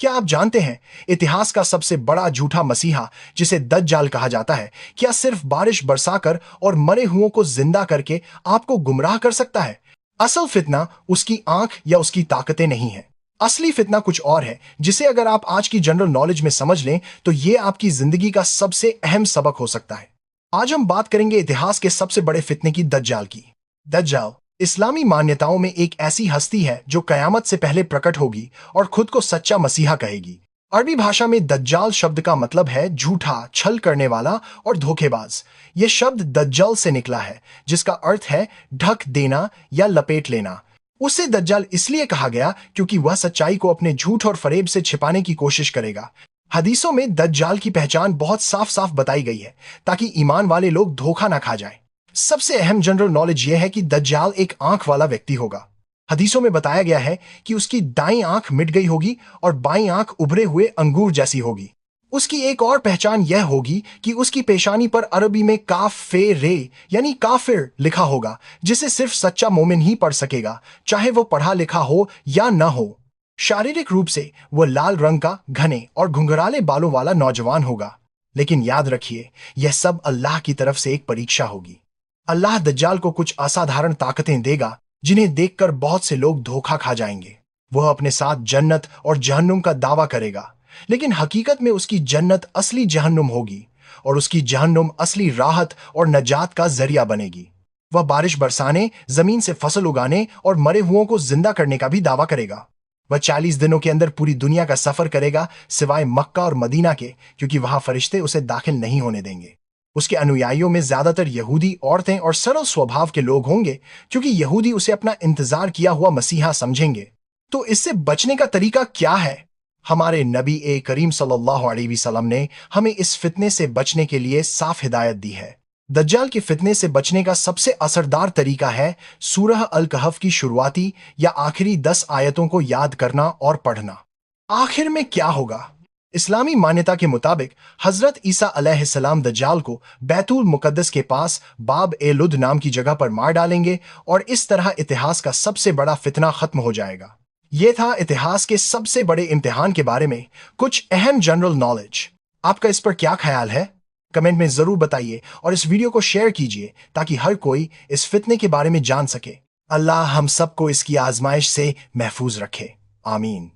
क्या आप जानते हैं इतिहास का सबसे बड़ा झूठा मसीहा जिसे दज्जाल कहा जाता है क्या सिर्फ बारिश बरसाकर और मरे हुओं को जिंदा करके आपको गुमराह कर सकता है? असल फितना उसकी आंख या उसकी ताकतें नहीं है। असली फितना कुछ और है जिसे अगर आप आज की जनरल नॉलेज में समझ लें तो ये आपकी जिंदगी का सबसे अहम सबक हो सकता है। आज हम बात करेंगे इतिहास के सबसे बड़े फितने की, दज्जाल की। दज्जाल इस्लामी मान्यताओं में एक ऐसी हस्ती है जो कयामत से पहले प्रकट होगी और खुद को सच्चा मसीहा कहेगी। अरबी भाषा में दज्जाल शब्द का मतलब है झूठा, छल करने वाला और धोखेबाज। यह शब्द दज्जल से निकला है जिसका अर्थ है ढक देना या लपेट लेना। उसे दज्जाल इसलिए कहा गया क्योंकि वह सच्चाई को अपने झूठ और फरेब से छिपाने की कोशिश करेगा। हदीसों में दज्जाल की पहचान बहुत साफ साफ बताई गई है ताकि ईमान वाले लोग धोखा ना खा जाएं। सबसे अहम जनरल नॉलेज यह है कि दज्जाल एक आंख वाला व्यक्ति होगा। हदीसों में बताया गया है कि उसकी दाईं आंख मिट गई होगी और बाईं आंख उभरे हुए अंगूर जैसी होगी। उसकी एक और पहचान यह होगी कि उसकी पेशानी पर अरबी में काफ फे रे यानी काफिर लिखा होगा, जिसे सिर्फ सच्चा मोमिन ही पढ़ सकेगा, चाहे वो पढ़ा लिखा हो या न हो। शारीरिक रूप से वह लाल रंग का घने और घुंघराले बालों वाला नौजवान होगा। लेकिन याद रखिए, यह सब अल्लाह की तरफ से एक परीक्षा होगी। अल्लाह दज्जाल को कुछ असाधारण ताकतें देगा जिन्हें देखकर बहुत से लोग धोखा खा जाएंगे। वह अपने साथ जन्नत और जहन्नुम का दावा करेगा, लेकिन हकीकत में उसकी जन्नत असली जहन्नुम होगी और उसकी जहन्नुम असली राहत और नजात का जरिया बनेगी। वह बारिश बरसाने, जमीन से फसल उगाने और मरे हुओं को जिंदा करने का भी दावा करेगा। वह 40 दिनों के अंदर पूरी दुनिया का सफर करेगा सिवाय मक्का और मदीना के, क्योंकि वहां फरिश्ते उसे दाखिल नहीं होने देंगे। उसके अनुयायियों में ज्यादातर यहूदी औरतें और सरल स्वभाव के लोग होंगे, क्योंकि यहूदी उसे अपना इंतजार किया हुआ मसीहा समझेंगे। तो इससे बचने का तरीका क्या है? हमारे नबी करीम सल्लल्लाहु अलैहि वसल्लम ने हमें इस फितने से बचने के लिए साफ हिदायत दी है। दज्जाल के फितने से बचने का सबसे असरदार तरीका है सूरह अल कहफ की शुरुआती या आखिरी 10 आयतों को याद करना और पढ़ना। आखिर में क्या होगा? इस्लामी मान्यता के मुताबिक हजरत ईसा अलैहिस्सलाम दज्जाल को बैतुल मुकद्दस के पास बाब ए लुद नाम की जगह पर मार डालेंगे और इस तरह इतिहास का सबसे बड़ा फितना खत्म हो जाएगा। यह था इतिहास के सबसे बड़े इम्तिहान के बारे में कुछ अहम जनरल नॉलेज। आपका इस पर क्या ख्याल है? कमेंट में जरूर बताइए और इस वीडियो को शेयर कीजिए ताकि हर कोई इस फितने के बारे में जान सके। अल्लाह हम सबको इसकी आजमाइश से महफूज रखे। आमीन।